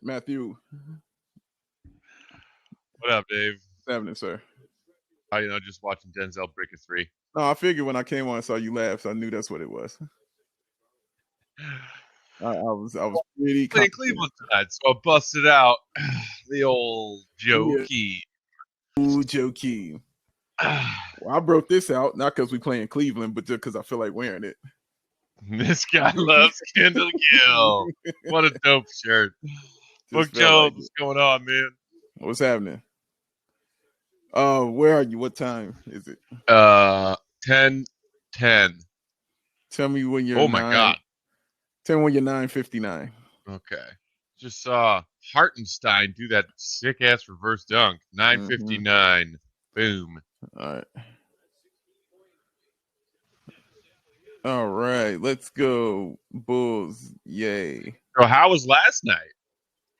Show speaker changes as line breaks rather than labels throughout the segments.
Matthew.
What up, Dave?
What's happening, sir?
Just watching Denzel break a three.
No, I figured when I came on, I saw you laugh, so I knew that's what it was. I was pretty
playing Cleveland tonight, so I busted out the old Joe Key.
Ooh, Joe Key. Well, I broke this out not because we play in Cleveland, but just because I feel like wearing it.
This guy loves Kendall Gill. What a dope shirt. Book Jones, what's going on, man?
What's happening? Where are you? What time is it?
10:10.
Tell me when you're.
Oh my God.
Tell me when you're 9:59.
Okay. Just saw Hartenstein do that sick ass reverse dunk. 9:59. Boom.
All right. Let's go Bulls. Yay.
So how was last night?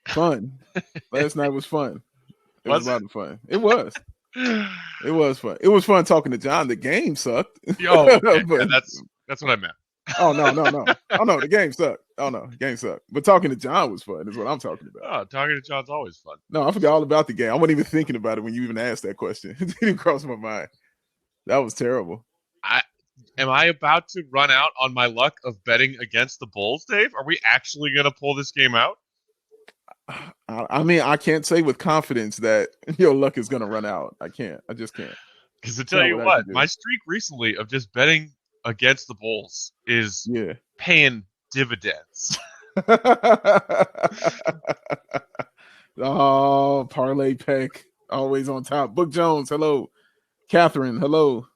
Fun. Last night was fun. It was a lot of fun. It was. It was fun. It was fun talking to John. The game sucked.
Okay. But, that's what I meant.
Oh no. Oh no, the game sucked. Oh no, the game sucked. But talking to John was fun, is what I'm talking about.
Oh, talking to John's always fun.
No, I forgot all about the game. I wasn't even thinking about it when you even asked that question. It didn't cross my mind. That was terrible.
Am I about to run out on my luck of betting against the Bulls, Dave? Are we actually going to pull this game out?
I mean, I can't say with confidence that your luck is going to run out. I can't. I just can't.
Because to tell you what, my streak recently of just betting against the Bulls is paying dividends.
Oh, Parlay Peck, always on top. Book Jones, hello. Catherine, hello.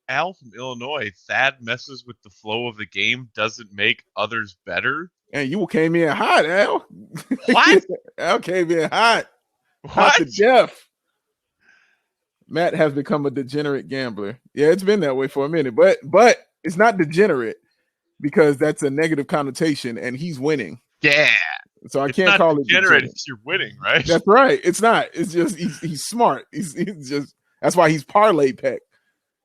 Al from Illinois, Thad messes with the flow of the game, doesn't make others better.
And you came in hot, Al.
What?
Al came in hot.
What?
Hot to death. Matt has become a degenerate gambler. Yeah, it's been that way for a minute, but it's not degenerate because that's a negative connotation, and he's winning.
Yeah.
So I can't call it
degenerate if you're winning, right?
That's right. It's not. It's just he's smart. He's just that's why he's Parlay Peck.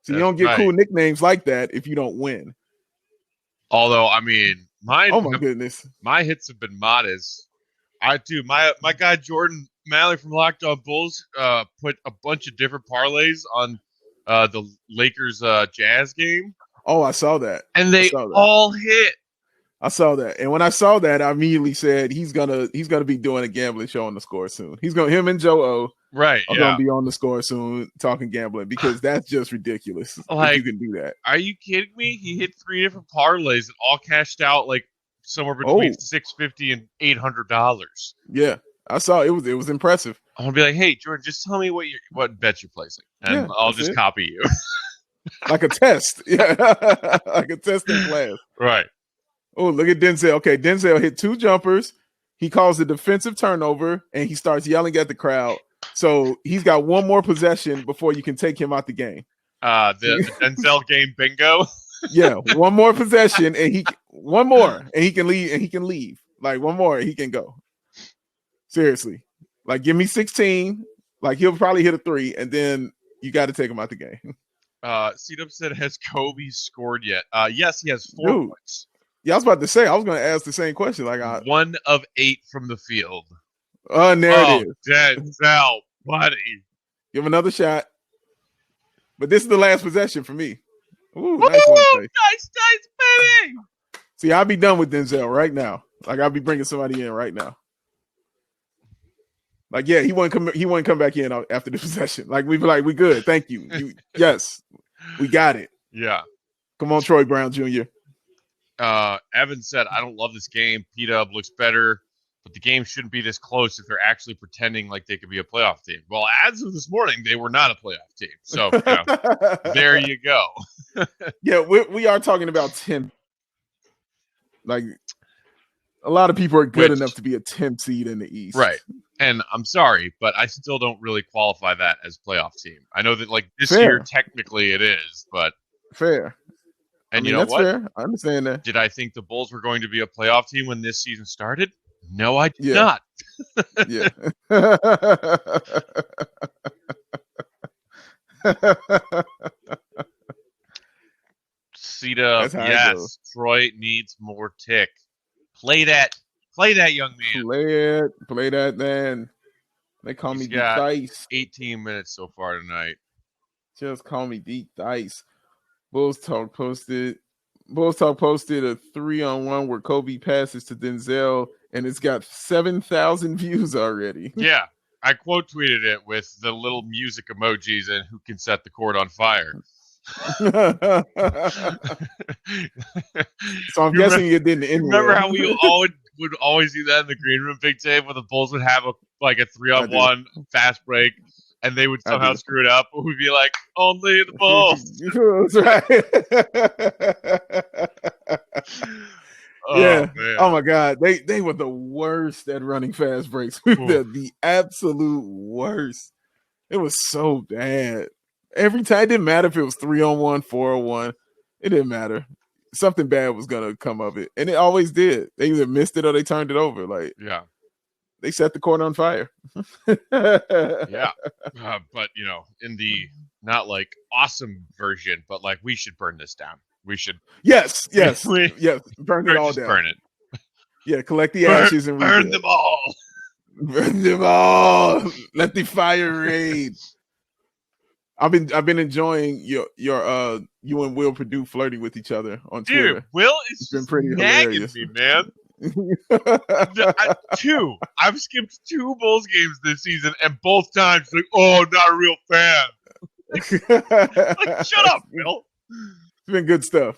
So you don't get cool nicknames like that if you don't win.
Although, I mean,
oh my goodness,
my hits have been modest. My guy Jordan Malley from Locked On Bulls put a bunch of different parlays on the Lakers Jazz game.
Oh, I saw that,
and they all hit.
I saw that, and when I saw that, I immediately said he's gonna be doing a gambling show on the Score soon. Him and Joe O.
Right,
are gonna be on the Score soon talking gambling because that's just ridiculous. Like, you can do that.
Are you kidding me? He hit 3 different parlays and all cashed out like somewhere between $650 and $800.
Yeah, I saw it was impressive.
I'm gonna be like, hey Jordan, just tell me what bets you're placing, and I'll just copy you.
Like a test, yeah, like a test in class.
Right.
Oh, look at Denzel. Okay, Denzel hit 2 jumpers. He calls a defensive turnover, and he starts yelling at the crowd. So he's got one more possession before you can take him out the game.
The Denzel game bingo.
Yeah, one more possession, and he can leave, and he can leave. Like one more, and he can go. Seriously, like give me 16. Like he'll probably hit a 3, and then you got to take him out the game.
C-Dub said, has Coby scored yet? Yes, he has 4 points.
Yeah, I was about to say, I was going to ask the same question. Like
1 of 8 from the field.
And there it is.
Denzel, buddy.
Give him another shot. But this is the last possession for me. Ooh,
nice baby.
See, I'll be done with Denzel right now. Like I'll be bringing somebody in right now. Like, yeah, he wouldn't come back in after the possession. Like we'd be like, we good. Thank you. Yes, we got it.
Yeah.
Come on, Troy Brown Jr.
Evan said, I don't love this game. P-Dub looks better, but the game shouldn't be this close if they're actually pretending like they could be a playoff team. Well, as of this morning, they were not a playoff team. So there you go.
Yeah, we are talking about 10. Like a lot of people are good enough to be a 10 seed in the East.
Right. And I'm sorry, but I still don't really qualify that as playoff team. I know that like this year, technically it is, but
fair.
And you know what?
Fair. I understand that.
Did I think the Bulls were going to be a playoff team when this season started? No, I did not.
Yeah.
C-Dub, yes. Troy needs more tick. Play that Play that young man.
Play that man. They call me Deep Dice.
18 minutes so far tonight.
Just call me Deep Dice. Bulls Talk posted a 3-on-1 where Coby passes to Denzel, and it's got 7,000 views already.
Yeah, I quote tweeted it with the little music emojis and who can set the court on fire.
So I'm guessing it didn't end.
Remember how we would always do that in the green room, Big Dave, where the Bulls would have a 3-on-1 fast break, and they would somehow screw it up, but we'd be like, only the Bulls.
That's right. Yeah. Man. Oh my God. They were the worst at running fast breaks. the absolute worst. It was so bad. Every time, it didn't matter if it was 3-on-1, 4-on-1. It didn't matter. Something bad was gonna come of it, and it always did. They either missed it or they turned it over. They set the court on fire.
Yeah, but in the not awesome version, but we should burn this down. We should.
Yes. Burn it all down.
Burn it.
Yeah, collect the ashes and
burn them all.
Burn them all. Let the fire rage. I've been enjoying your you and Will Purdue flirting with each other on Twitter.
Dude, Will is been pretty hilarious, me, man. I've skipped 2 Bulls games this season, and both times not a real fan. Shut up, Will.
It's been good stuff.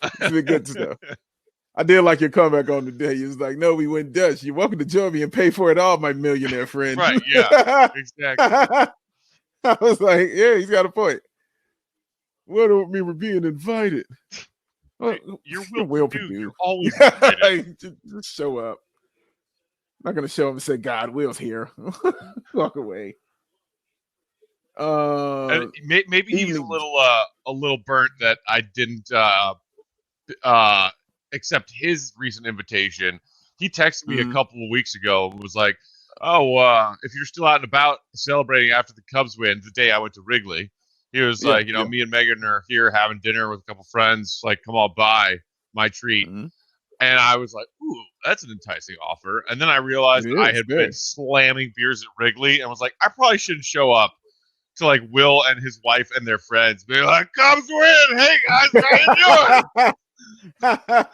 I did like your comeback on the day. He was like, "No, we went Dutch. You're welcome to join me and pay for it all, my millionaire friend."
Right? Yeah, exactly.
I was like, yeah, he's got a point. What do we were being invited?
You're Will Purdue. You're always invited.
Just show up. I'm not going to show him and say, God, Will's here. Walk away.
Maybe he's a little burnt that I didn't accept his recent invitation. He texted me a couple of weeks ago and was like, if you're still out and about celebrating after the Cubs win, the day I went to Wrigley, he was me and Megan are here having dinner with a couple friends. Come on by, my treat. Mm-hmm. And I was like, ooh, that's an enticing offer. And then I realized that I had been slamming beers at Wrigley and was like, I probably shouldn't show up to Will and his wife and their friends. Be like, Cubs win! Hey guys, how you doing?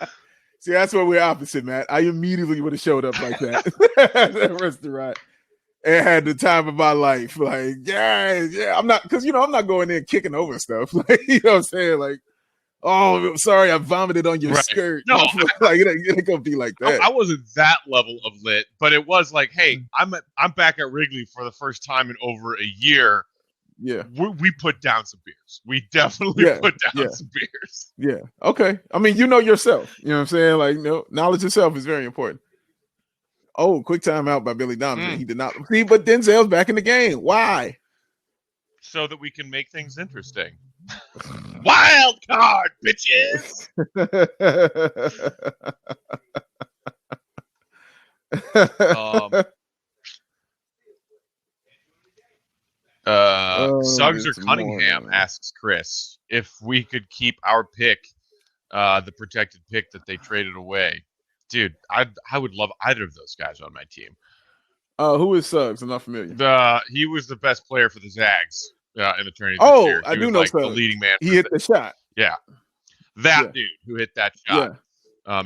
See, that's where we're opposite, Matt. I immediately would have showed up like that at that restaurant and had the time of my life. Yeah. I'm not, because I'm not going in kicking over stuff. You know what I'm saying? Oh, sorry, I vomited on your skirt.
No,
it ain't gonna be like that.
I wasn't that level of lit, but it was hey, I'm back at Wrigley for the first time in over a year.
Yeah,
we put down some beers. We definitely put down some beers.
Yeah. Okay. I mean, yourself. You know what I'm saying? Knowledge itself is very important. Oh, quick timeout by Billy Donovan. He did not see, but Denzel's back in the game. Why?
So that we can make things interesting. Wild card, bitches. Suggs or Cunningham asks Chris if we could keep our pick, the protected pick that they traded away. Dude, I would love either of those guys on my team.
Who is Suggs? I'm not familiar.
He was the best player for the Zags in the tournament this year.
I do know
the leading man.
He hit the shot.
Yeah. Dude who hit that shot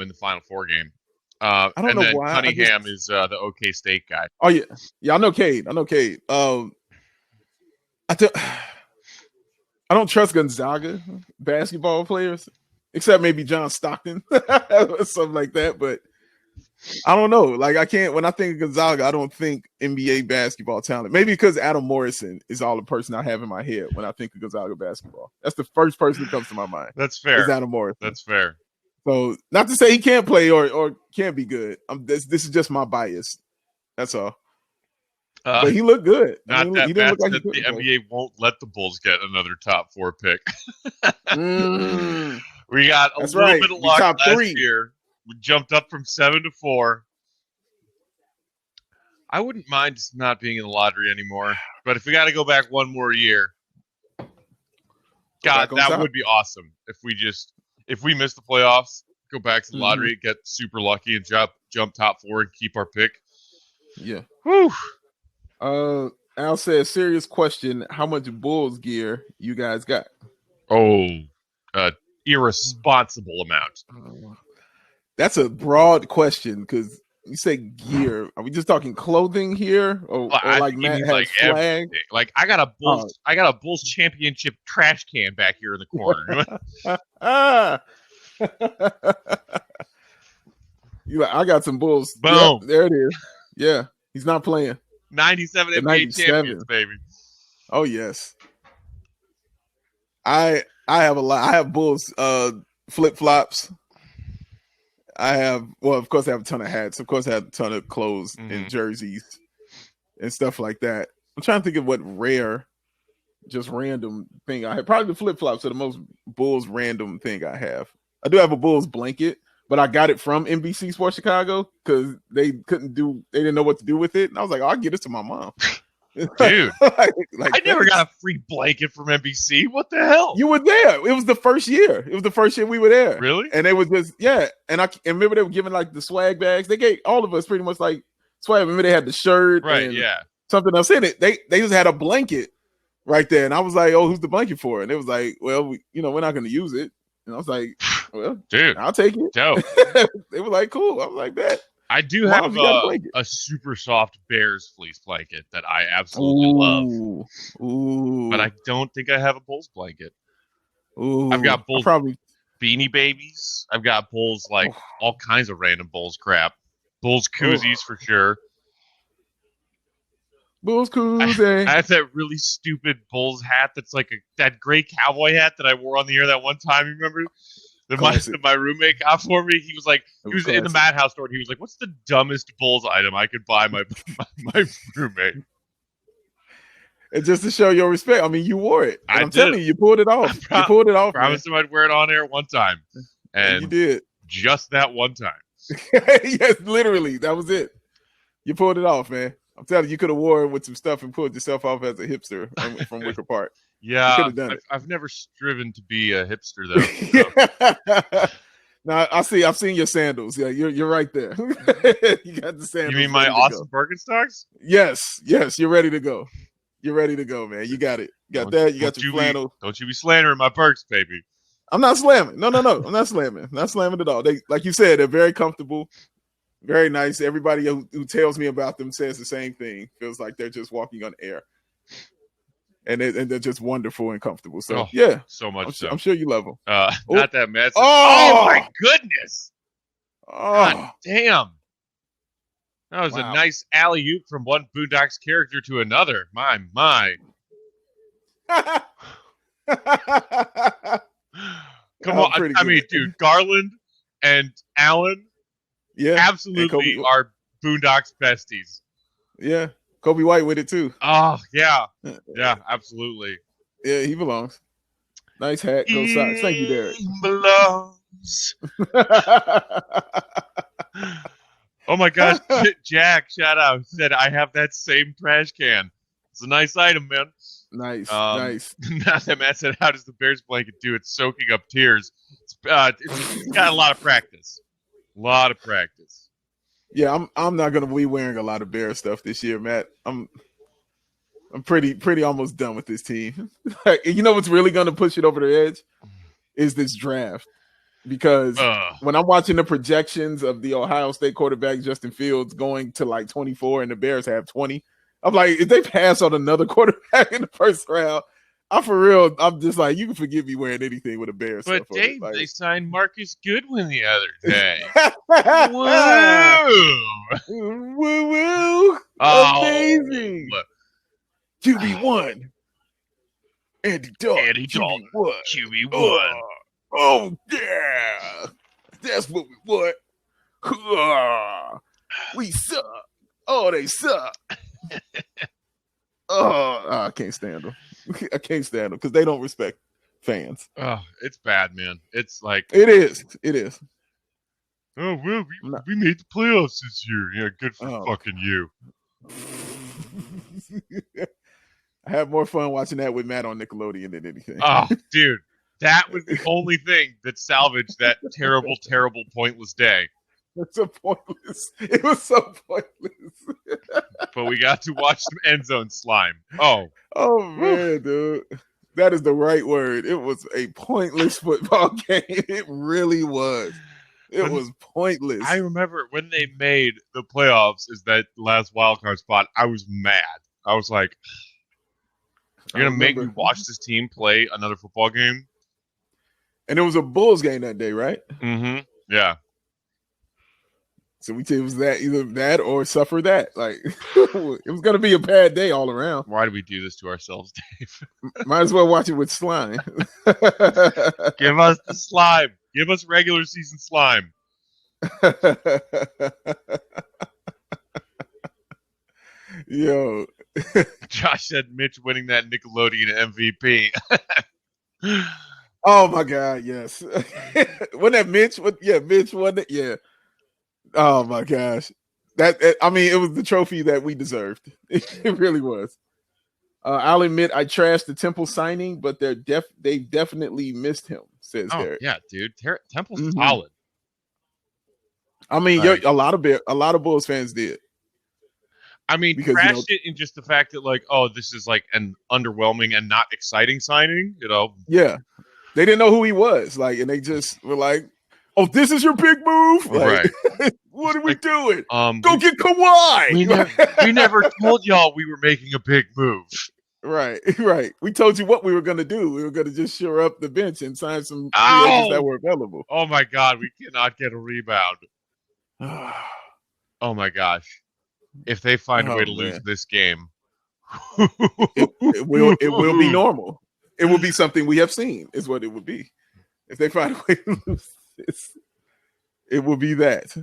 in the Final Four game. I don't know why. Cunningham is the OK State guy.
Oh, yeah. Yeah, I know Cade. I don't trust Gonzaga basketball players, except maybe John Stockton, something like that. But I don't know. I can't. When I think of Gonzaga, I don't think NBA basketball talent. Maybe because Adam Morrison is all the person I have in my head when I think of Gonzaga basketball. That's the first person that comes to my mind.
That's fair.
Is Adam Morrison.
That's fair.
So, not to say he can't play or can't be good. This is just my bias. That's all. But he looked good.
He didn't look like the NBA won't let the Bulls get another top 4 pick. We got a little bit of luck last year. We jumped up from 7 to 4. I wouldn't mind just not being in the lottery anymore. But if we got to go back one more year, God, that would be awesome. If we miss the playoffs, go back to the lottery, get super lucky, and jump jump top 4 and keep our pick.
Yeah.
Whew.
Al says, serious question: how much Bulls gear you guys got?
Oh, irresponsible amount.
That's a broad question because you say gear. Are we just talking clothing here, or
I
like
think he
Matt
means
has
like
flag?
everything. Like I got a Bulls championship trash can back here in the corner.
You like, I got some Bulls.
Boom.
Yep, there it is. Yeah, he's not playing.
97
The
NBA
97.
champions, baby.
Oh yes. I have a lot. I have Bulls flip flops. Of course I have a ton of hats. Of course I have a ton of clothes and jerseys and stuff like that. I'm trying to think of what rare, just random thing I have. Probably the flip flops are the most Bulls random thing I have. I do have a Bulls blanket, but I got it from NBC Sports Chicago because they didn't know what to do with it. And I was like, I'll get it to my mom.
Dude,
I
never got a free blanket from NBC. What the hell?
You were there. It was the first year. It was the first year we were there.
Really?
And they was just, yeah. And I remember they were giving like the swag bags. They gave all of us pretty much like swag. Remember they had the shirt and something else in it. They just had a blanket right there. And I was like, oh, who's the blanket for? And it was like, well, we're not going to use it. And I was like, well,
dude,
I'll take it.
Dope.
They were like, cool. I was like, bet.
I do have a super soft Bears fleece blanket that I absolutely love.
Ooh.
But I don't think I have a Bulls blanket.
Ooh.
I've got Bulls beanie babies. I've got Bulls all kinds of random Bulls crap. Bulls koozies for sure.
Bulls koozie.
I have that really stupid Bulls hat that's like that gray cowboy hat that I wore on the air that one time. You remember? That my roommate got for me. He was like, he was in the Madhouse store, and he was like, "What's the dumbest Bulls item I could buy my roommate?"
And just to show your respect, I mean, you wore it. I'm telling you pulled it off. You
pulled it off. Promised him I'd wear it on air one time, and
you did
just that one time.
Yes, literally, that was it. You pulled it off, man. I'm telling you, you could have wore it with some stuff and pulled yourself off as a hipster from Wicker Park.
Yeah, I've never striven to be a hipster though. So.
Now I've seen your sandals. Yeah, you're right there. You got the sandals.
You mean my awesome Birkenstocks?
Yes, you're ready to go. You're ready to go, man. You got it. You got that. You got your flannel.
Don't you be slandering my Birks, baby.
I'm not slamming. No. I'm not slamming. Not slamming at all. They, like you said, they're very comfortable, very nice. Everybody who tells me about them says the same thing. Feels like they're just walking on air. And they're just wonderful and comfortable. So yeah,
so much.
I'm sure you love them.
Not that mess. Oh my goodness! God damn! That was a nice alley oop from one Boondocks character to another. My. Come on! I mean, dude, Garland and Allen, absolutely are Boondocks besties.
Yeah. Coby White with it too.
Oh yeah, absolutely.
Yeah, he belongs. Nice hat, go socks. Thank you, Derek.
He belongs. Oh my gosh, Jack! Shout out. Said I have that same trash can. It's a nice item, man.
Nice.
Now that Matt said, "How does the Bears blanket do?" It's soaking up tears. It's got a lot of practice.
Yeah, I'm not gonna be wearing a lot of Bear stuff this year, Matt. I'm pretty almost done with this team. You know what's really gonna push it over the edge is this draft. Because when I'm watching the projections of the Ohio State quarterback Justin Fields going to like 24 and the Bears have 20, I'm like, if they pass on another quarterback in the first round, I'm just like, you can forgive me wearing anything with a Bears.
But Dave, they signed Marcus Goodwin the other day.
Woo! Amazing. QB1. Andy Dalton.
QB1.
Oh yeah, that's what we want. We suck. Oh, they suck. I can't stand them. I can't stand them because they don't respect fans.
Oh, it's bad, man. It's like
it is.
Oh well, we made the playoffs this year. Yeah, good for fucking you.
I have more fun watching that with Matt on Nickelodeon than anything.
Oh, dude. That was the only thing that salvaged that terrible, terrible, pointless day.
It's so pointless. It was so pointless.
But we got to watch some end zone slime. Oh,
Oh
whew.
man, dude. That is the right word. It was a pointless football game. It really was. It
When-
was pointless.
I remember when they made the playoffs as that last wild card spot, I was mad. I was like, you're going to make me watch this team play another football game?
And it was a Bulls game that day, right?
Mm-hmm. Yeah.
So it was that either that or suffer that. Like it was gonna be a bad day all around.
Why do we do this to ourselves, Dave?
Might as well watch it with slime.
Give us the slime. Give us regular season slime.
Yo.
Josh said Mitch winning that Nickelodeon MVP.
Oh my God, yes. Wasn't that Mitch? Mitch, wasn't it? Yeah. Oh my gosh. I mean, it was the trophy that we deserved. It really was. I'll admit I trashed the Temple signing, but they definitely missed him, says Derek.
Yeah, dude. Temple's solid.
I mean, a lot of Bulls fans did.
I mean,
because
trashed it in just the fact that, like, oh, this is like an underwhelming and not exciting signing,
Yeah. They didn't know who he was. Like, and they just were like, oh, this is your big move? Like, right. What are we doing? Go get Kawhi.
We never told y'all we were making a big move.
Right. We told you what we were going to do. We were going to just shore up the bench and sign some free agents that were available.
Oh, my God. We cannot get a rebound. Oh, my gosh. If they find a way to lose this game.
it will be normal. It will be something we have seen, is what it would be. If they find a way to lose this, it will be that.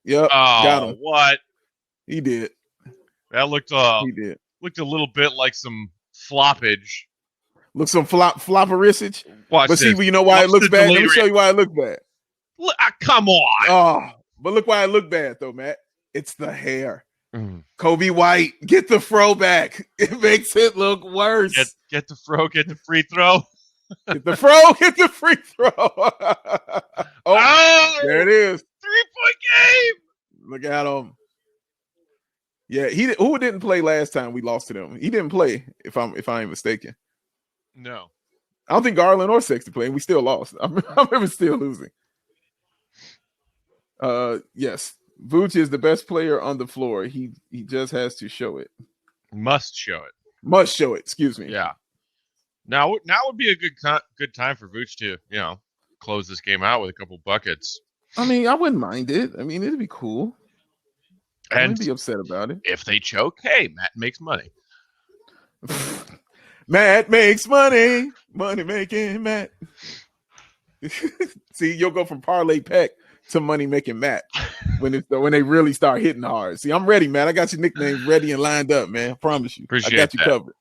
Yep. Got him.
What?
He did.
That looked
he did.
Looked a little bit like some floppage.
Look, some flopperisage.
But
see, you know why it looks bad? Let me show you why it looked bad.
Come on.
Oh, but look why it looked bad, though, Matt. It's the hair. Coby White, get the fro back. It makes it look worse.
Get the fro, get the free throw.
Get the fro, get the free throw. There it is.
3-point game.
Look at him. Yeah, who didn't play last time we lost to them? He didn't play, if I ain't mistaken.
No.
I don't think Garland or Sexton played, and we still lost. I remember still losing. Yes. Vooch is the best player on the floor. He just has to show it.
Must show it.
Must show it. Excuse me.
Yeah. Now would be a good time for Vooch to close this game out with a couple buckets.
I mean, I wouldn't mind it. I mean, it'd be cool. I wouldn't be upset about it.
If they choke, hey, Matt makes money.
Matt makes money. Money making Matt. See, you'll go from Parlay Peck to money making Matt when they really start hitting hard. See, I'm ready, man. I got your nicknames ready and lined up, man. I promise you. I got you covered.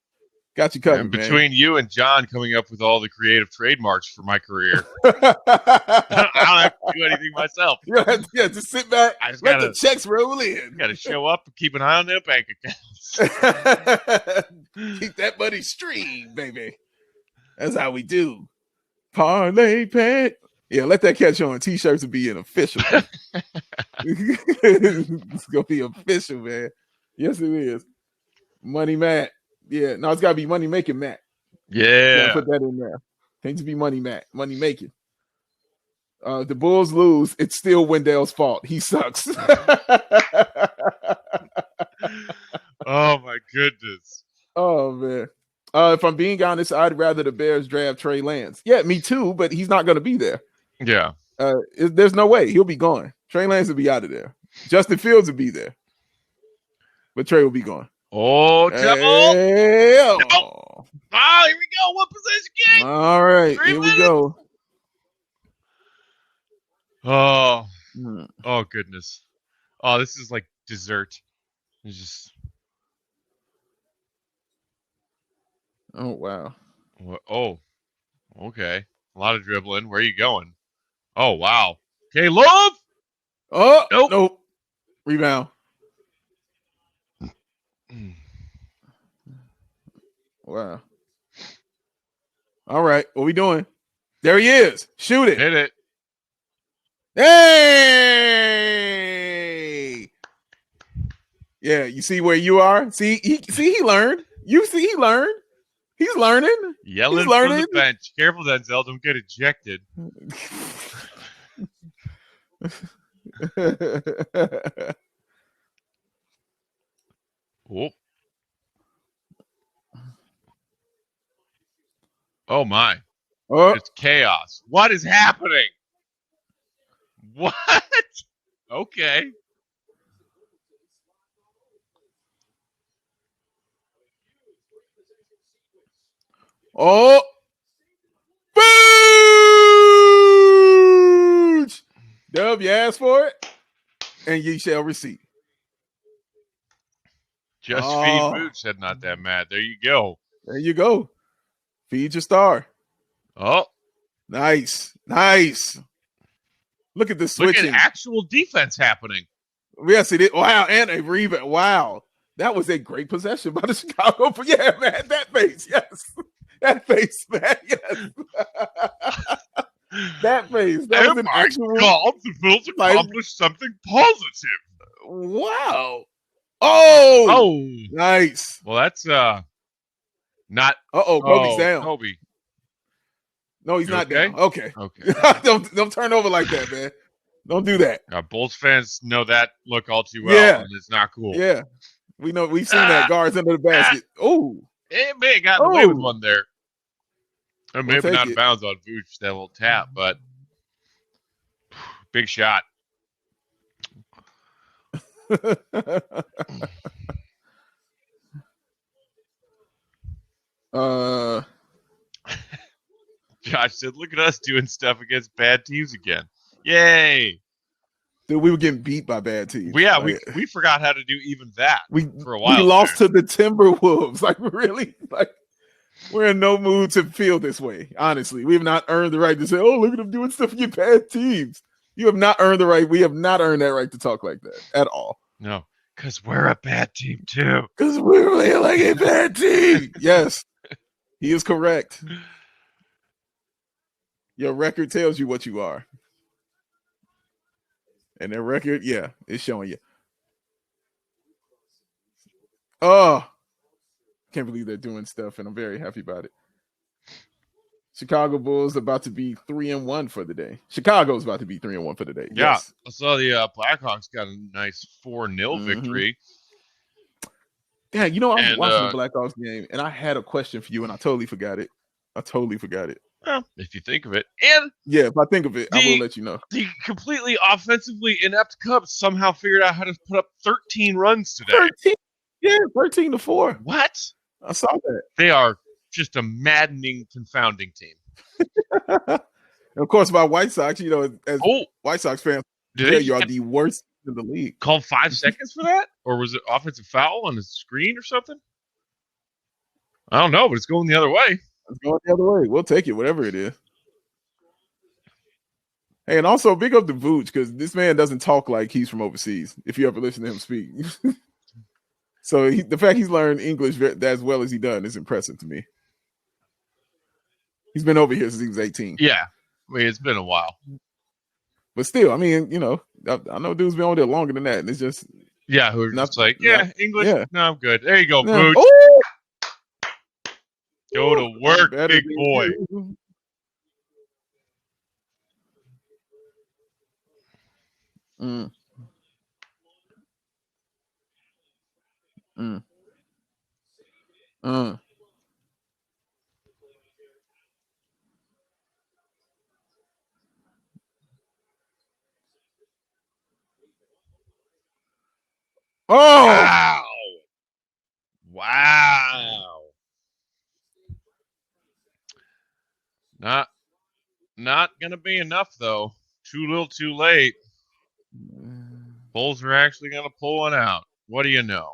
Got you covered,
and between you and John coming up with all the creative trademarks for my career,
I
don't have to do anything myself.
Yeah, just sit back. Let the checks roll in.
Got to show up and keep an eye on their bank accounts.
Keep that money stream, baby. That's how we do. Parlay Pet. Yeah, let that catch on. T-shirts will be an official. It's gonna be official, man. Yes, it is. Money Matt. Yeah, no, it's gotta be money making Matt.
Yeah,
put that in there. Can't just be money Matt. Money making. The Bulls lose. It's still Wendell's fault. He sucks.
Oh my goodness.
Oh man. If I'm being honest, I'd rather the Bears draft Trey Lance. Yeah, me too, but he's not going to be there.
Yeah.
There's no way. He'll be gone. Trey Lance will be out of there. Justin Fields will be there. But Trey will be gone.
Oh, double.
Hey,
oh, here we go. One possession game.
All right. Here we go.
Oh. Oh, goodness. Oh, this is like dessert. It's just...
Oh, wow.
Oh, okay. A lot of dribbling. Where are you going? Oh, wow. Okay, love.
Oh, nope. Rebound. Wow. All right. What we doing? There he is. Shoot it.
Hit it.
Hey. Yeah, you see where you are? See, he learned. You see, he learned. He's learning.
Yelling
He's
from
learning.
the bench. Careful, Denzel. Don't get ejected. Oh. Oh my.
Oh.
It's chaos. What is happening? What? Okay.
Oh. Booch! Dub, you asked for it, and you shall receive.
Just feed Booch, said not that mad. There you go.
There you go. Feed your star.
Oh.
Nice. Nice. Look at the switching.
Look at actual defense happening.
Yes, it is. Wow, and a rebound. Wow. That was a great possession by the Chicago. Yeah, man, that face. Yes. That face, man. Yes. That face. That was an actual.
God, the Bills accomplished something positive.
Wow. Oh. Nice.
Well, that's not.
Kobe's down.
Coby.
No, he's not
okay?
down. Okay.
Okay.
don't turn over like that, man. Don't do that.
Bulls fans know that look all too well, and it's not cool.
Yeah. We know we've seen that guards under the basket. Oh.
It may have gotten away with one there. Or maybe not bounds on Vooch, that little tap, but big shot. Josh said, look at us doing stuff against bad teams again. Yay.
Dude, we were getting beat by bad teams.
Yeah, we forgot how to do even that for a while.
We lost to the Timberwolves. Like, really? Like, we're in no mood to feel this way, honestly. We have not earned the right to say, oh, look at them doing stuff against bad teams. You have not earned the right. We have not earned that right to talk like that at all.
No, because we're a bad team, too.
Because we're really like a bad team. Yes, he is correct. Your record tells you what you are. And their record, yeah, it's showing you. Oh, can't believe they're doing stuff, and I'm very happy about it. Chicago Bulls about to be 3-1 for the day. Chicago's about to be 3-1 for the day.
Yeah,
yes.
I saw the Blackhawks got a nice 4-0 victory.
Yeah, you know, I was watching the Blackhawks game, and I had a question for you, and I totally forgot it.
Well, if you think of it. And
yeah, if I think of it, I will let you know.
The completely offensively inept Cubs somehow figured out how to put up 13 runs today.
13? Yeah, 13-4.
What?
I saw that.
They are just a maddening, confounding team.
And of course, my White Sox, you know, as White Sox fans, you are the worst in the league.
Called 5 seconds for that? Or was it offensive foul on the screen or something? I don't know, but it's going the other way.
It's going the other way. We'll take it, whatever it is. Hey, and also big up to Vooch, because this man doesn't talk like he's from overseas, if you ever listen to him speak. So the fact he's learned English as well as he done is impressive to me. He's been over here since he was 18.
Yeah. I mean, it's been a while.
But still, I mean, you know, I know dudes been over there longer than that. And it's just...
Yeah, who are just like, English? Yeah. No, I'm good. There you go, Vooch. Go to work, big boy.
Oh!
Wow. Not gonna be enough though. Too little, too late. Bulls are actually gonna pull one out. What do you know?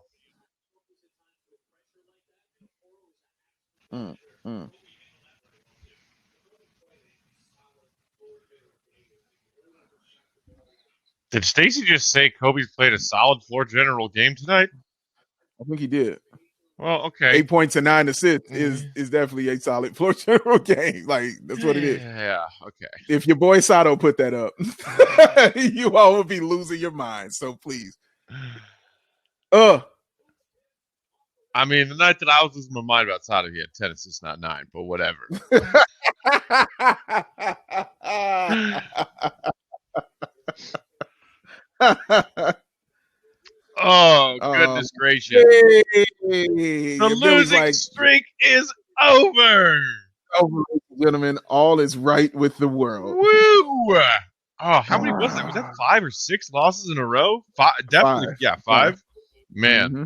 Did Stacy just say Kobe's played a solid floor general game tonight?
I think he did.
Well, okay.
8 points and 9 assists is definitely a solid floor general game. Like, that's what it is.
Yeah, okay.
If your boy Sato put that up, you all will be losing your mind. So please.
I mean, the night that I was losing my mind about Sato, he had 10 assists, not 9, but whatever. Oh, goodness gracious. The losing streak is over.
Over, gentlemen. All is right with the world.
Woo! Oh, how many was that? Was that 5 or 6 losses in a row? Definitely, yeah, 5. Man.
Mm-hmm.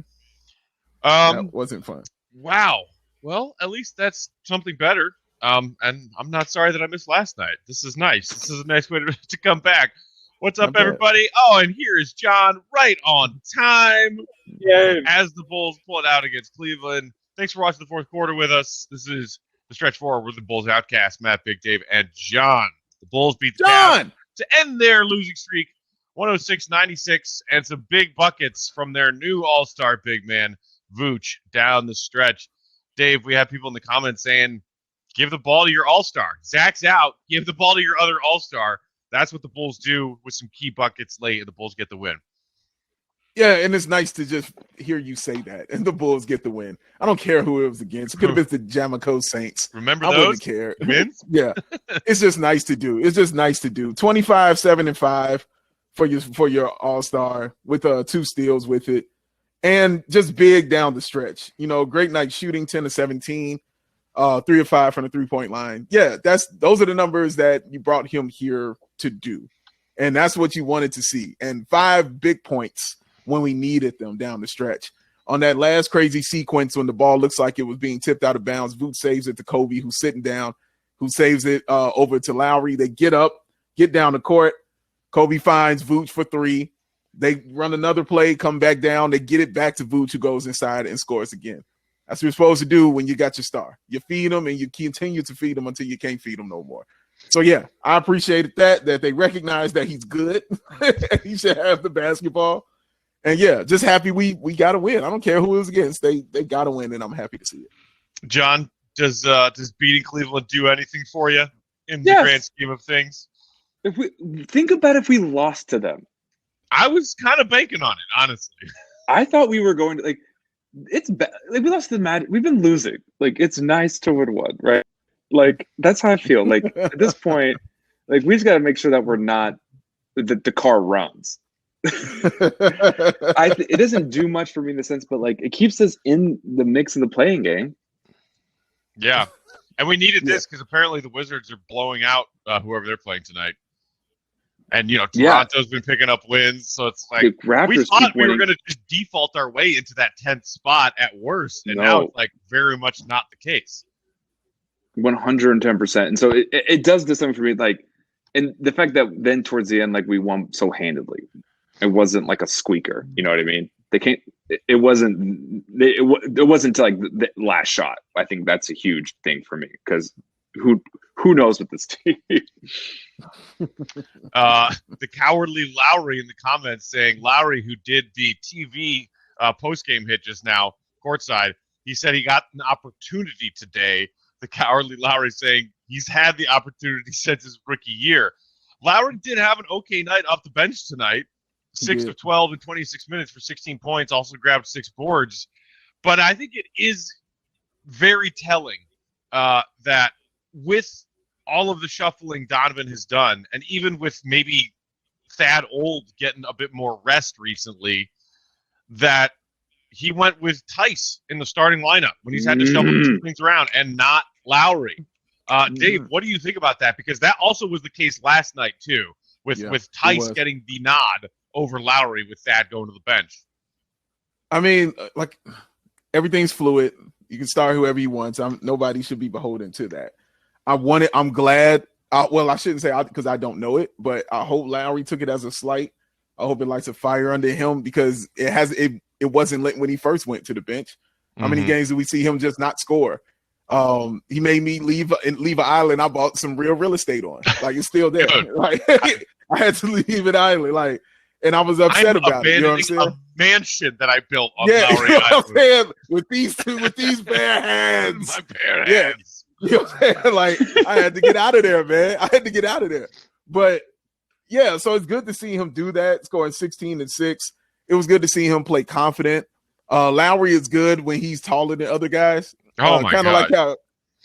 That wasn't fun.
Wow. Well, at least that's something better. And I'm not sorry that I missed last night. This is nice. This is a nice way to come back. What's up, everybody? Oh, and here is John right on time.
Yay.
As the Bulls pull it out against Cleveland. Thanks for watching the fourth quarter with us. This is the Stretch Forward with the Bulls Outcasts, Matt, Big Dave, and John. The Bulls beat the Cavs to end their losing streak, 106-96, and some big buckets from their new all-star big man, Vooch, down the stretch. Dave, we have people in the comments saying, give the ball to your all-star. Zach's out. Give the ball to your other all-star. That's what the Bulls do with some key buckets late, and the Bulls get the win.
Yeah, and it's nice to just hear you say that, and the Bulls get the win. I don't care who it was against. It could have been the Jamico Saints.
Remember
I
those?
wouldn't care.
Wins?
Yeah, it's just nice to do. 25-7-5 for your all-star with 2 steals with it, and just big down the stretch. You know, great night shooting, 10-17, 3 of 5 from the 3-point line. Yeah, those are the numbers that you brought him here to do, and that's what you wanted to see. And 5 big points when we needed them down the stretch. On that last crazy sequence when the ball looks like it was being tipped out of bounds, Vooch saves it to Coby, who's sitting down, who saves it over to Lauri. They get up, get down the court. Coby finds Vooch for 3. They run another play, come back down. They get it back to Vooch, who goes inside and scores again. That's what you're supposed to do when you got your star. You feed them, and you continue to feed them until you can't feed them no more. So, yeah, I appreciated that they recognize that he's good. He should have the basketball. And, yeah, just happy we got to win. I don't care who it was against. They got to win, and I'm happy to see it.
John, does beating Cleveland do anything for you in the grand scheme of things?
If we think about if we lost to them.
I was kind of banking on it, honestly.
I thought we were going to, like, it's bad. Like, we lost to the Magic. We've been losing. Like, it's nice to win one, right? Like, that's how I feel. Like, at this point, like, we just got to make sure that we're not the car runs. It doesn't do much for me in the sense, but like it keeps us in the mix of the playing game.
Yeah, and we needed this because apparently the Wizards are blowing out whoever they're playing tonight. And Toronto's been picking up wins, so it's like we thought we were going to just default our way into that 10th spot at worst, and now it's like very much not the case.
110%, and so it does do something for me. Like, and the fact that then towards the end, like we won so handedly. It wasn't like a squeaker, you know what I mean? They can't. It wasn't until like the last shot. I think that's a huge thing for me because who knows with this team?
The cowardly Lauri in the comments saying Lauri, who did the TV post game hit just now courtside, he said he got an opportunity today. The cowardly Lauri saying he's had the opportunity since his rookie year. Lauri did have an okay night off the bench tonight. 6 of 12 in 26 minutes for 16 points, also grabbed 6 boards. But I think it is very telling that with all of the shuffling Donovan has done, and even with maybe Thad Old getting a bit more rest recently, that he went with Tice in the starting lineup when he's had to shuffle things around and not Lauri. Dave, what do you think about that? Because that also was the case last night, too, with Tice getting the nod over Lauri with Thad going to the bench.
I mean, like, everything's fluid. You can start whoever you want. Nobody should be beholden to that. I'm glad. Well, I shouldn't say because I don't know it, but I hope Lauri took it as a slight. I hope it lights a fire under him because it wasn't lit when he first went to the bench. How many games did we see him just not score? He made me leave an island I bought some real estate on. Like, it's still there. Like, I had to leave an island. Like, and I was upset
I'm
about it. You know what I'm
abandoning
saying?
a mansion that I built on
Yeah,
Lauri
you know what I'm
Island.
saying? With these bare hands.
My bare
Yeah.
hands.
You know what I'm saying? Like, I had to get out of there, man. I had to get out of there. But yeah, so it's good to see him do that, scoring 16 and 6. It was good to see him play confident. Lauri is good when he's taller than other guys.
Oh my God.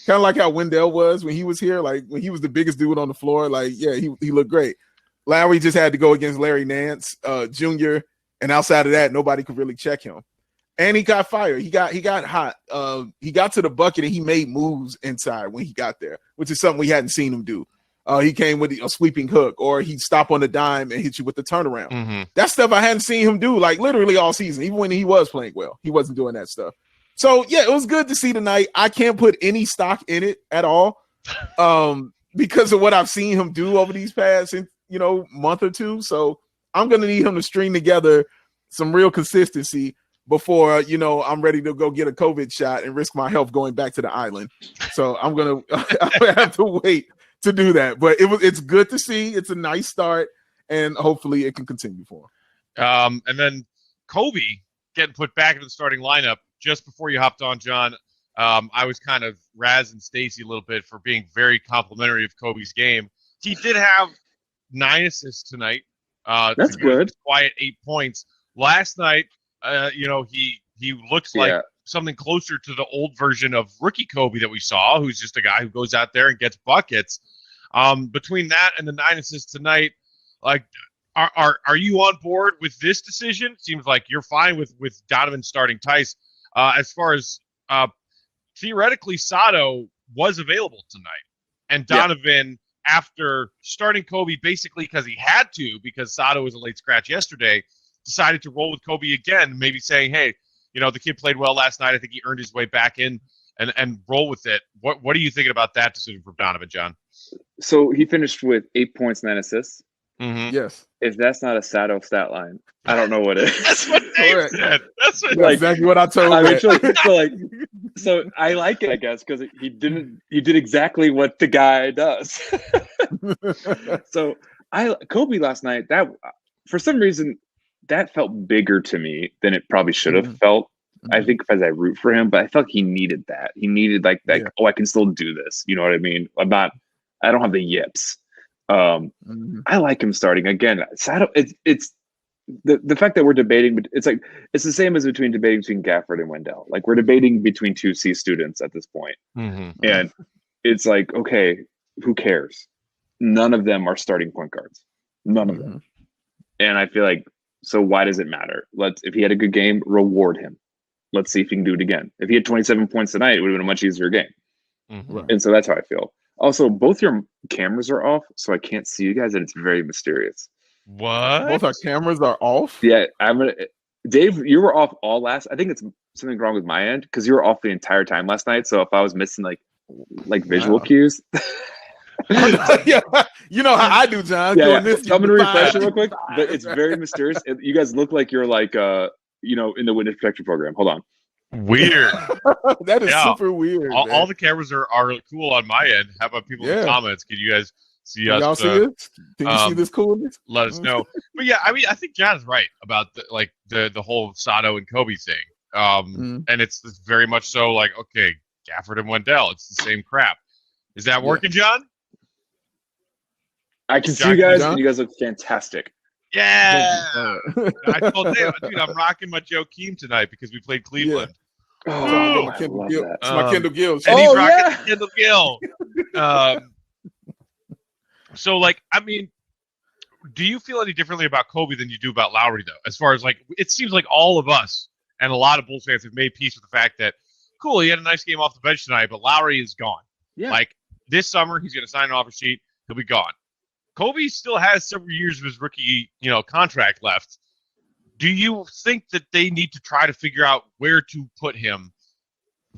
Kind of like how Wendell was when he was here, like when he was the biggest dude on the floor. Like, yeah, he looked great. Lauri just had to go against Larry Nance Jr. And outside of that, nobody could really check him. And he got fired. He got hot. He got to the bucket and he made moves inside when he got there, which is something we hadn't seen him do. He came with a sweeping hook, or he'd stop on the dime and hit you with the turnaround.
Mm-hmm.
That stuff I hadn't seen him do, like literally all season. Even when he was playing well, he wasn't doing that stuff. So yeah, it was good to see tonight. I can't put any stock in it at all, because of what I've seen him do over these past, month or two. So I'm gonna need him to string together some real consistency before I'm ready to go get a COVID shot and risk my health going back to the island. So I'm gonna have to wait to do that. But it's good to see. It's a nice start, and hopefully it can continue for him.
And then Coby getting put back into the starting lineup just before you hopped on, John. I was kind of razzing Stacey a little bit for being very complimentary of Coby's game. He did have 9 assists tonight.
That's good.
Quiet 8 points. Last night, he looks like something closer to the old version of rookie Coby that we saw, who's just a guy who goes out there and gets buckets. Between that and the 9 assists tonight, like, are you on board with this decision? Seems like you're fine with Donovan starting Tice. As far as theoretically, Sato was available tonight, and Donovan, after starting Coby basically because he had to, because Sato was a late scratch yesterday, decided to roll with Coby again, maybe saying, hey, the kid played well last night. I think he earned his way back in, and roll with it. What are you thinking about that decision from Donovan, John?
So he finished with 8 points, 9 assists.
Mm-hmm.
Yes.
If that's not a Sato stat line, I don't know what it is.
That's what Dave said. That's what
exactly what I told
him. So I like it, I guess, because he did exactly what the guy does. So Coby last night, that for some reason that felt bigger to me than it probably should have felt. I think because I root for him, but I felt he needed that. He needed like that. Oh, I can still do this. You know what I mean? I don't have the yips. I like him starting again. Sato, it's the fact that we're debating. It's like it's the same as debating between Gafford and Wendell. Like we're debating between 2 C students at this point. And it's like, okay, who cares? None of them are starting point guards. None of them. And I feel like, so why does it matter? If he had a good game, reward him. Let's see if he can do it again. If he had 27 points tonight, it would have been a much easier game. And so that's how I feel. Also, both your cameras are off, so I can't see you guys, and it's very mysterious.
What?
Both our cameras are off?
Yeah, Dave, you were off all last. I think it's something wrong with my end because you were off the entire time last night. So if I was missing like visual cues.
Yeah, you know how I do, John.
Yeah, I'm going to refresh it real quick, but it's very mysterious. You guys look like you're like in the witness protection program. Hold on.
Weird.
That is super weird.
All the cameras are cool on my end. How about people in the comments? Can you guys see us?
Y'all see this? Can you see this coolness?
Let us know. But yeah, I mean, I think John's right about the whole Sato and Coby thing. And it's very much so like, okay, Gafford and Wendell, it's the same crap. Is that working, John?
I can see you guys, and you guys look fantastic.
Yeah. I told Dave, dude, I'm rocking my Joe Keem tonight because we played Cleveland.
Oh,
my Kendall Gill. It's my Kendall Gill.
And he's rocking Kendall Gill. So, I mean, do you feel any differently about Coby than you do about Lauri, though? As far as, it seems like all of us and a lot of Bulls fans have made peace with the fact that, cool, he had a nice game off the bench tonight, but Lauri is gone.
Yeah.
This summer, he's going to sign an offer sheet. He'll be gone. Coby still has several years of his rookie, contract left. Do you think that they need to try to figure out where to put him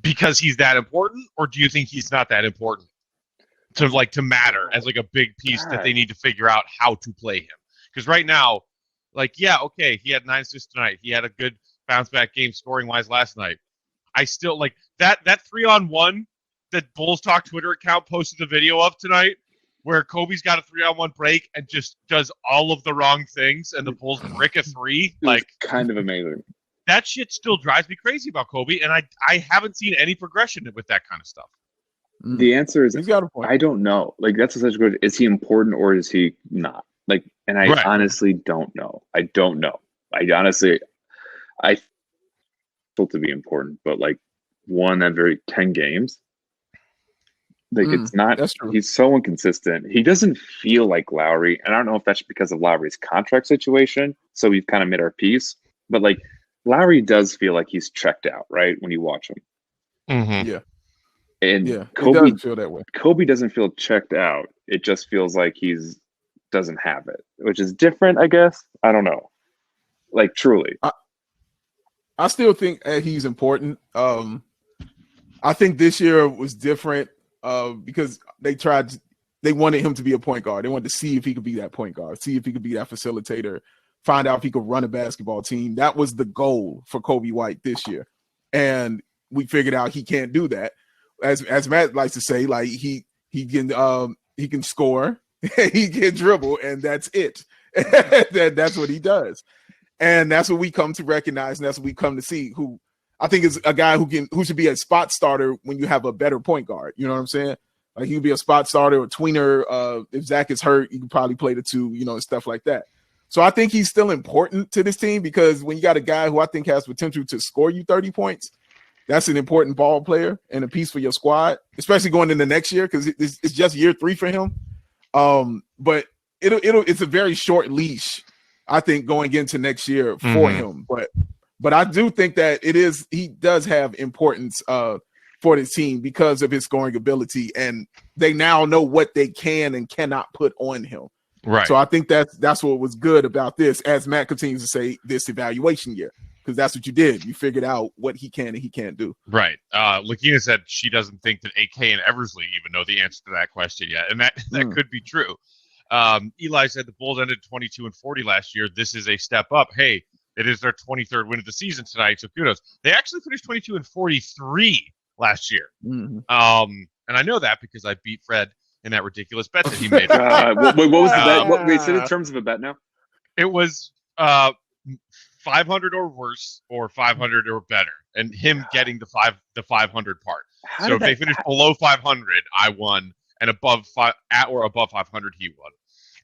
because he's that important, or do you think he's not that important to matter as a big piece that they need to figure out how to play him? Because right now, okay, he had 9 assists tonight. He had a good bounce back game scoring wise last night. I still that 3-on-1 that Bulls Talk Twitter account posted the video of tonight. where Kobe's got a 3-on-1 break and just does all of the wrong things, and the Bulls brick a three. Like,
kind of amazing.
That shit still drives me crazy about Kobe, and I haven't seen any progression with that kind of stuff.
The answer is,
he's got a point.
I don't know. Like, that's such a good. Is he important or is he not? Like, and I honestly don't know. I don't know. I honestly, I feel to be important, but like won that very 10 games. Like, it's not.
That's true.
He's so inconsistent. He doesn't feel like Lauri, and I don't know if that's because of Lauri's contract situation. So we've kind of made our peace, but like Lauri does feel like he's checked out, right? When you watch him.
Mm-hmm.
Yeah.
And
Kobe does feel that way.
Kobe doesn't feel checked out. It just feels like he's doesn't have it, which is different, I guess. I don't know. Like, truly.
I still think he's important. I think this year was different because they wanted him to be a point guard. They wanted to see if he could be that point guard, see if he could be that facilitator, find out if he could run a basketball team. That was the goal for Coby White this year. And we figured out he can't do that. As Matt likes to say, like he can score, he can dribble, and that's it. That's what he does, and that's what we come to recognize, and that's what we come to see. Who I think is a guy who should be a spot starter when you have a better point guard. You know what I'm saying? Like, he could be a spot starter or tweener. If Zach is hurt, you can probably play the two, and stuff like that. So I think he's still important to this team because when you got a guy who I think has potential to score you 30 points. That's an important ball player and a piece for your squad, especially going into next year because it's just year 3 for him. But it's a very short leash, I think, going into next year for him. But I do think that he does have importance for the team because of his scoring ability, and they now know what they can and cannot put on him.
Right.
So I think that's what was good about this, as Matt continues to say, this evaluation year. Because that's what you did. You figured out what he can and he can't do.
Right. Lakina said she doesn't think that AK and Eversley even know the answer to that question yet. And that could be true. Eli said the Bulls ended 22-40 last year. This is a step up. Hey, it is their 23rd win of the season tonight, so kudos. They actually finished 22-43 last year.
Mm-hmm.
And I know that because I beat Fred in that ridiculous bet that he made.
What was the bet? Wait, say in terms of a bet now?
It was 500 or worse, or 500 or better, and him getting the 500 part. So if they finished below 500, I won, and above at or above 500, he won.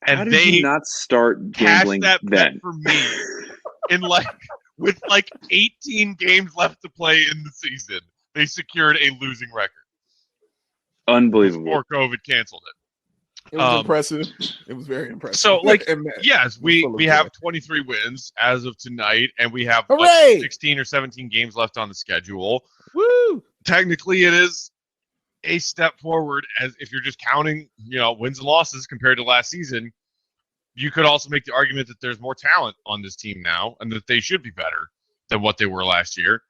And
how did they not start gambling
that
then?
Bet for me in with 18 games left to play in the season. They secured a losing record.
Unbelievable.
Before COVID canceled it.
It was impressive. It was very impressive.
So, yes, we have 23 wins as of tonight, and we have 16 or 17 games left on the schedule.
Woo!
Technically, it is a step forward, as if you're just counting, wins and losses compared to last season. You could also make the argument that there's more talent on this team now, and that they should be better than what they were last year.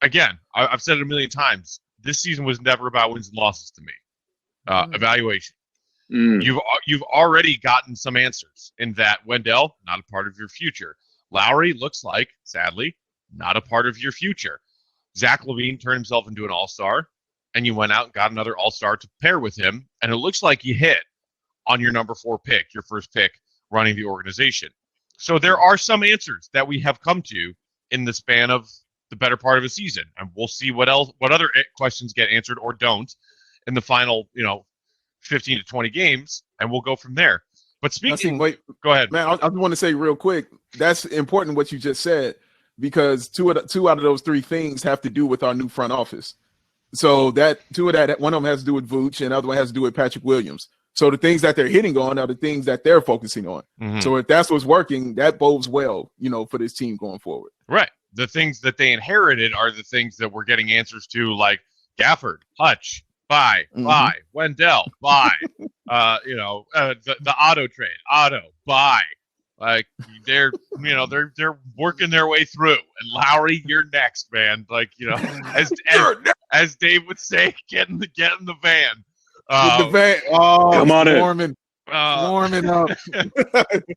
Again, I've said it a million times. This season was never about wins and losses to me. Evaluation. You've already gotten some answers in that. Wendell, not a part of your future. Lauri looks like, sadly, not a part of your future. Zach LaVine turned himself into an all-star, and you went out and got another all-star to pair with him, and it looks like you hit on your number 4 pick, your first pick, running the organization. So there are some answers that we have come to in the span of the better part of a season, and we'll see what other questions get answered or don't in the final, 15 to 20 games, and we'll go from there. But speaking, go ahead,
man. I just want to say real quick, that's important what you just said, because two out of those 3 things have to do with our new front office. So that one of them has to do with Vooch, and the other one has to do with Patrick Williams. So the things that they're hitting on are the things that they're focusing on. Mm-hmm. So if that's what's working, that bodes well, for this team going forward.
Right. The things that they inherited are the things that we're getting answers to, like Gafford, Hutch, buy, Wendell, buy, the auto trade, buy. Like they're working their way through. And Lauri, you're next, man. Like, as Dave would say, get in the van.
The van. Oh,
come on in.
Warming up.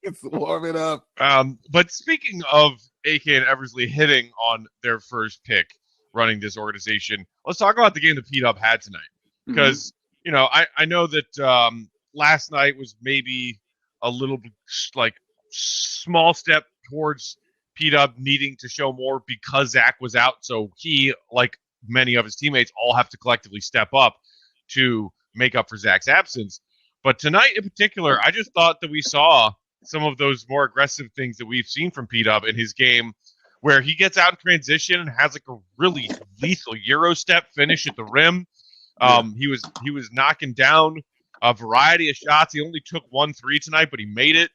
It's warming up.
But speaking of AK and Eversley hitting on their first pick running this organization, let's talk about the game that P-Dub had tonight. Because, I know that last night was maybe a little like small step towards P-Dub needing to show more because Zach was out. So he, like many of his teammates, all have to collectively step up to make up for Zach's absence. But tonight in particular, I just thought that we saw some of those more aggressive things that we've seen from P-Dub in his game, where he gets out in transition and has like a really lethal Euro step finish at the rim. He was knocking down a variety of shots. He only took 1 3 tonight, but he made it.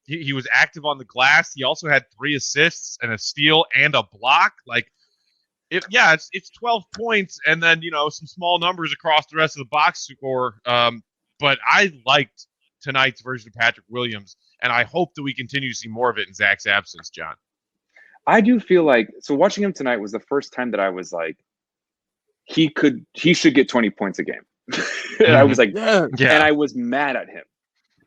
He was active on the glass. He also had 3 assists and a steal and a block. Like, it's 12 points and then some small numbers across the rest of the box score. But I liked tonight's version of Patrick Williams, and I hope that we continue to see more of it in Zach's absence, John.
I do feel like, so watching him tonight was the first time that I was like, he should get 20 points a game. And I was like, and I was mad at him.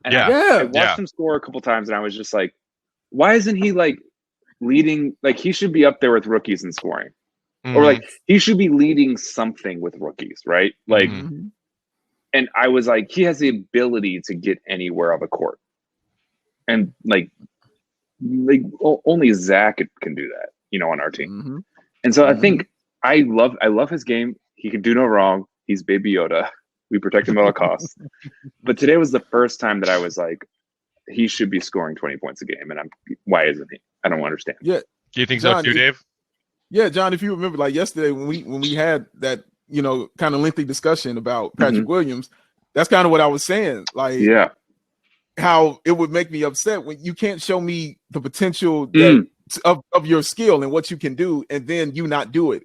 And I watched him score a couple times, and I was just like, why isn't he like leading? Like, he should be up there with rookies in scoring, or like he should be leading something with rookies, right? Like, and I was like, he has the ability to get anywhere on the court, and like only Zach can do that, on our team. And so I think I love his game. He can do no wrong. He's Baby Yoda. We protect him at all costs. But today was the first time that I was like, he should be scoring 20 points a game, and why isn't he? I don't understand.
Yeah.
Do you think
John,
so too, Dave?
Yeah, John, if you remember, like yesterday when we had that, kind of lengthy discussion about Patrick Williams, that's kind of what I was saying. Like, how it would make me upset when you can't show me the potential of your skill and what you can do, and then you not do it.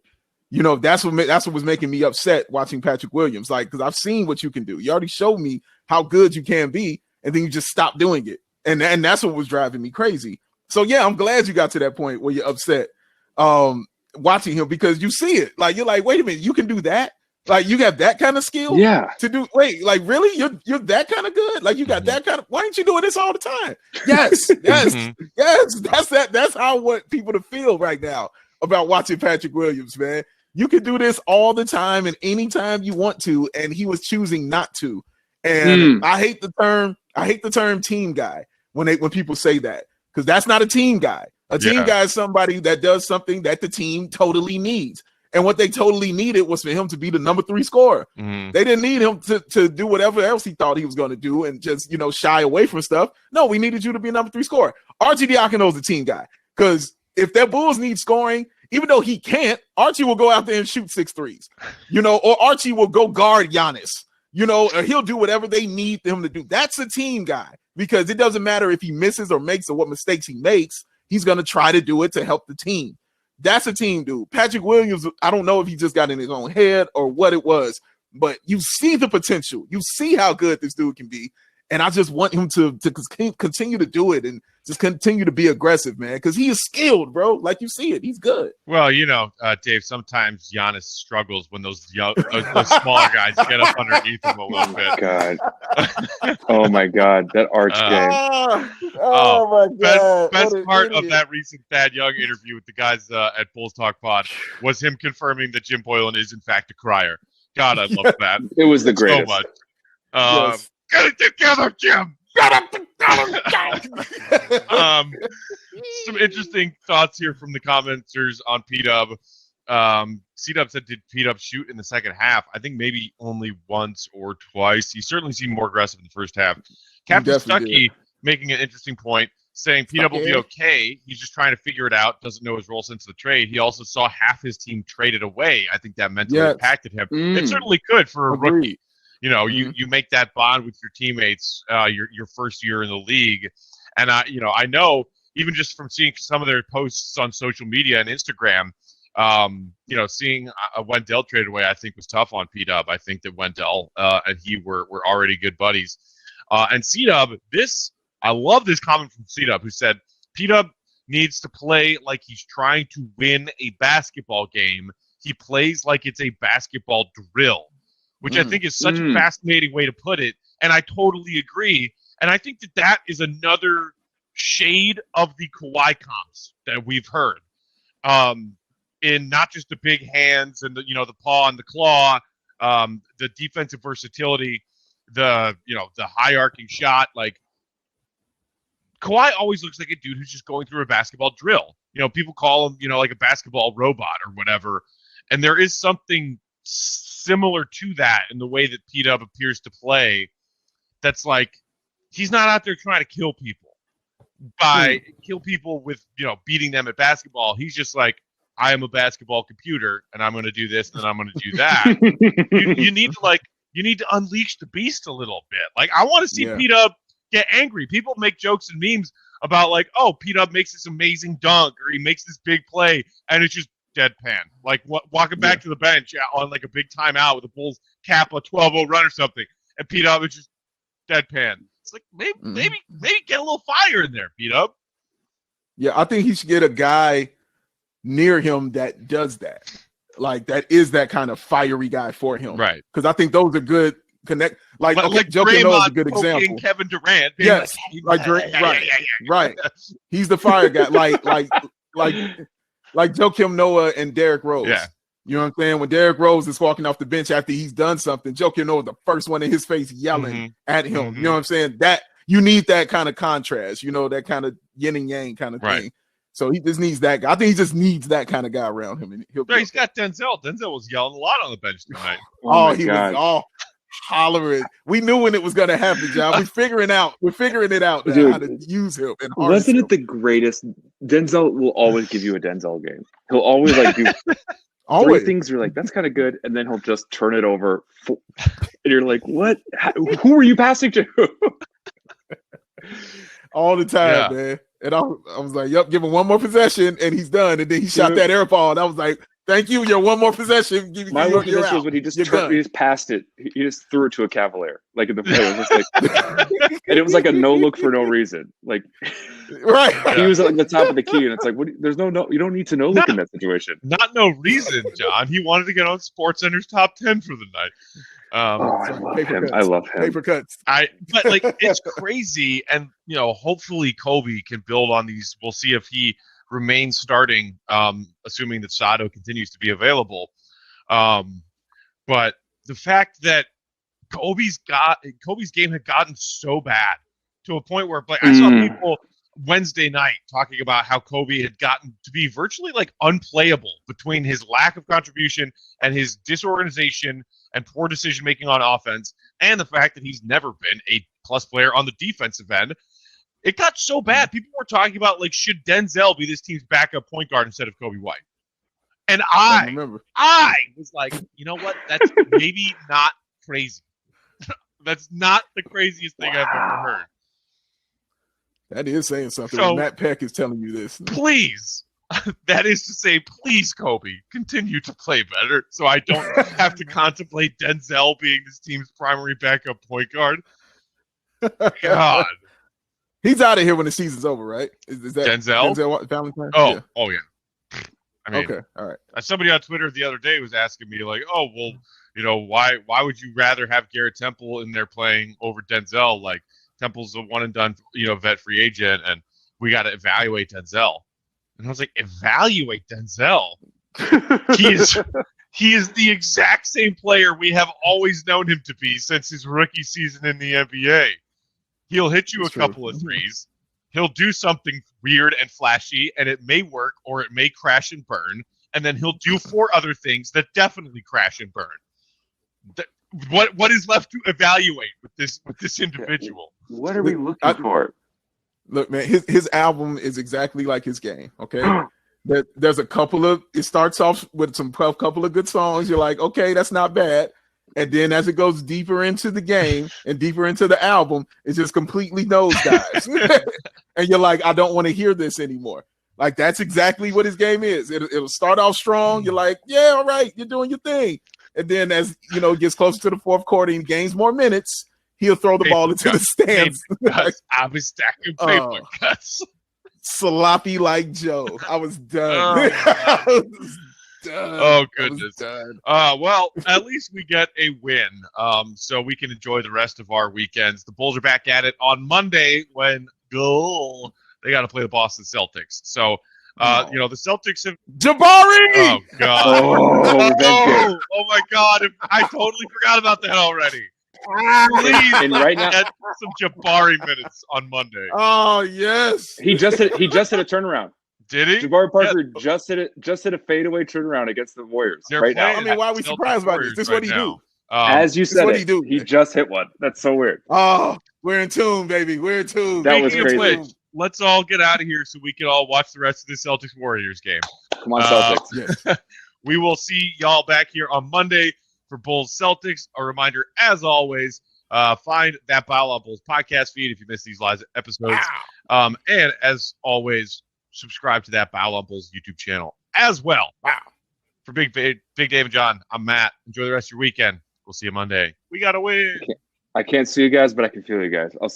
That's what was making me upset watching Patrick Williams. Like, because I've seen what you can do. You already showed me how good you can be, and then you just stop doing it. And that's what was driving me crazy. So yeah, I'm glad you got to that point where you're upset watching him, because you see it. Like, you're like, wait a minute, you can do that? Like, you got that kind of skill?
Yeah.
To do, wait, like, really? You're that kind of good? Like, you got that kind of, why ain't you doing this all the time? Yes, yes. That's how I want people to feel right now about watching Patrick Williams, man. You can do this all the time and anytime you want to, and he was choosing not to. And I hate the term team guy when people say that, because that's not a team guy. A team guy is somebody that does something that the team totally needs. And what they totally needed was for him to be the number 3 scorer. They didn't need him to do whatever else he thought he was going to do and just, shy away from stuff. No, we needed you to be a number 3 scorer. Archie Diacono's the team guy, because if their Bulls need scoring, even though he can't, Archie will go out there and shoot 6 threes, or Archie will go guard Giannis, or he'll do whatever they need him to do. That's a team guy, because it doesn't matter if he misses or makes or what mistakes he makes. He's going to try to do it to help the team. That's a team dude. Patrick Williams, I don't know if he just got in his own head or what it was, but you see the potential. You see how good this dude can be. And I just want him to continue to do it and just continue to be aggressive, man, because he is skilled, bro. Like, you see it. He's good.
Well, Dave, sometimes Giannis struggles when those smaller guys get up underneath him a little bit.
God. Oh, my God. That arch game.
Oh, my God.
Best part of that recent Thad Young interview with the guys at Bulls Talk Pod was him confirming that Jim Boylan is, in fact, a crier. God, I love that.
It was the greatest.
So much. Yes. Get it together, Jim. Some interesting thoughts here from the commenters on P-Dub. C-Dub said, did P-Dub shoot in the second half? I think maybe only once or twice. He certainly seemed more aggressive in the first half. Captain Stuckey making an interesting point, saying P-Dub will be okay. He's just trying to figure it out, doesn't know his role since the trade. He also saw half his team traded away. I think that mentally impacted him. It certainly could for a rookie. You make that bond with your teammates your first year in the league. And, I know even just from seeing some of their posts on social media and Instagram, seeing Wendell traded away, I think was tough on P-Dub. I think that Wendell and he were already good buddies. And C-Dub, I love this comment from C-Dub, who said, P-Dub needs to play like he's trying to win a basketball game. He plays like it's a basketball drill, which I think is such a fascinating way to put it. And I totally agree. And I think that is another shade of the Kawhi comps that we've heard. In not just the big hands and the paw and the claw, the defensive versatility, the high arcing shot. Like Kawhi always looks like a dude who's just going through a basketball drill. People call him, like a basketball robot or whatever. And there is something similar to that in the way that P-Dub appears to play. That's like, he's not out there trying to kill people with, beating them at basketball. He's just like, I am a basketball computer and I'm going to do this and I'm going to do that. you need to unleash the beast a little bit. Like, I want to see P-Dub get angry. People make jokes and memes about like, oh, P-Dub makes this amazing dunk or he makes this big play and it's just deadpan. Like walking back to the bench on like a big timeout with the Bulls cap a 12-0 run or something, and P-Dub is just deadpan. It's like maybe get a little fire in there, P-Dub.
Yeah, I think he should get a guy near him that does that. Like that is that kind of fiery guy for him.
Right.
Because I think those are good connect. Like Joe Kimno is a good example.
Kevin Durant.
Yes. Right. He's the fire guy. Like Joakim Noah and Derrick Rose.
Yeah.
You know what I'm saying? When Derrick Rose is walking off the bench after he's done something, Joakim Noah is the first one in his face yelling at him.
Mm-hmm.
You know what I'm saying? That you need that kind of contrast, that kind of yin and yang kind of thing. So he just needs that guy. I think he just needs that kind of guy around him. And
he's got Denzel. Denzel was yelling a lot on the bench tonight.
He was all hollering. We knew when it was going to happen, John. We're figuring it out now,
Dude,
how to use him. And
wasn't it the greatest? Denzel will always give you a Denzel game. He'll always do three things. You're like, that's kind of good, and then he'll just turn it over, and you're like, what? Who are you passing to?
All the time, man. And I was like, yep, give him one more possession, and he's done. And then he shot that air ball, and I was like, thank you. You're one more possession.
My one possession was when he just passed it. He just threw it to a Cavalier, like in the play. It was like, and it was like a no look for no reason. Like, he was at the top of the key, and it's like, there's no. You don't need to no look in that situation.
Not no reason, John. He wanted to get on SportsCenter's top 10 for the night.
I love him.
Paper cuts.
But like, it's crazy, and hopefully Coby can build on these. We'll see if he remains starting, assuming that Sato continues to be available. But the fact that Coby's game had gotten so bad to a point where, like, I saw people Wednesday night talking about how Coby had gotten to be virtually like unplayable between his lack of contribution and his disorganization and poor decision making on offense, and the fact that he's never been a plus player on the defensive end. It got so bad. People were talking about, like, should Denzel be this team's backup point guard instead of Coby White? And I was like, you know what? That's maybe not crazy. That's not the craziest thing I've ever heard.
That is saying something.
So,
Matt Peck is telling you this.
Please. That is to say, please, Coby, continue to play better so I don't have to contemplate Denzel being this team's primary backup point guard. God.
He's out of here when the season's over, right? Is that
Denzel
Valentine?
Oh yeah. I mean,
okay, all right.
Somebody on Twitter the other day was asking me, like, oh, well, why would you rather have Garrett Temple in there playing over Denzel? Like, Temple's a one and done, vet free agent, and we got to evaluate Denzel. And I was like, evaluate Denzel? He is the exact same player we have always known him to be since his rookie season in the NBA. He'll hit you a couple of threes. He'll do something weird and flashy, and it may work or it may crash and burn. And then he'll do 4 other things that definitely crash and burn. What is left to evaluate with this individual?
What are we looking for?
Look, man, his album is exactly like his game. Okay, there's a couple of. It starts off with a couple of good songs. You're like, okay, that's not bad. And then as it goes deeper into the game and deeper into the album, it's just completely nosedives. And you're like, I don't want to hear this anymore. Like, that's exactly what his game is. It'll start off strong. You're like, yeah, all right, you're doing your thing. And then as, it gets closer to the fourth quarter and gains more minutes, he'll throw the ball into the stands.
I was stacking paper cuts.
Sloppy like Joe. I was done. I was done.
Oh, goodness. Well, at least we get a win, so we can enjoy the rest of our weekends. The Bulls are back at it on Monday when they got to play the Boston Celtics. So You know, the Celtics have.
Jabari.
Oh God!
Oh,
My God! I totally forgot about that already. Please,
and right now,
get some Jabari minutes on Monday.
Oh yes.
he just hit a turnaround.
Did he?
Jabari Parker just hit a fadeaway turnaround against the Warriors
They're
right now.
playing
I mean, why are we
Celtics
surprised by this?
Warriors
This is
right
what he
now.
do.
As you said,
what
it,
he do.
he just hit one. That's so weird.
Oh, we're in tune, baby. We're in tune.
That was
Speaking of
crazy.
which, let's all get out of here so we can all watch the rest of the Celtics Warriors game.
Come on, Celtics.
Yes.
We will see y'all back here on Monday for Bulls Celtics. A reminder, as always, find that BAWL on Bulls podcast feed if you missed these live episodes.
Wow.
And as always, subscribe to that BAWL on Bulls YouTube channel as well.
Wow.
For Big Dave and John, I'm Matt. Enjoy the rest of your weekend. We'll see you Monday. We got to win.
I can't see you guys, but I can feel you guys. I'll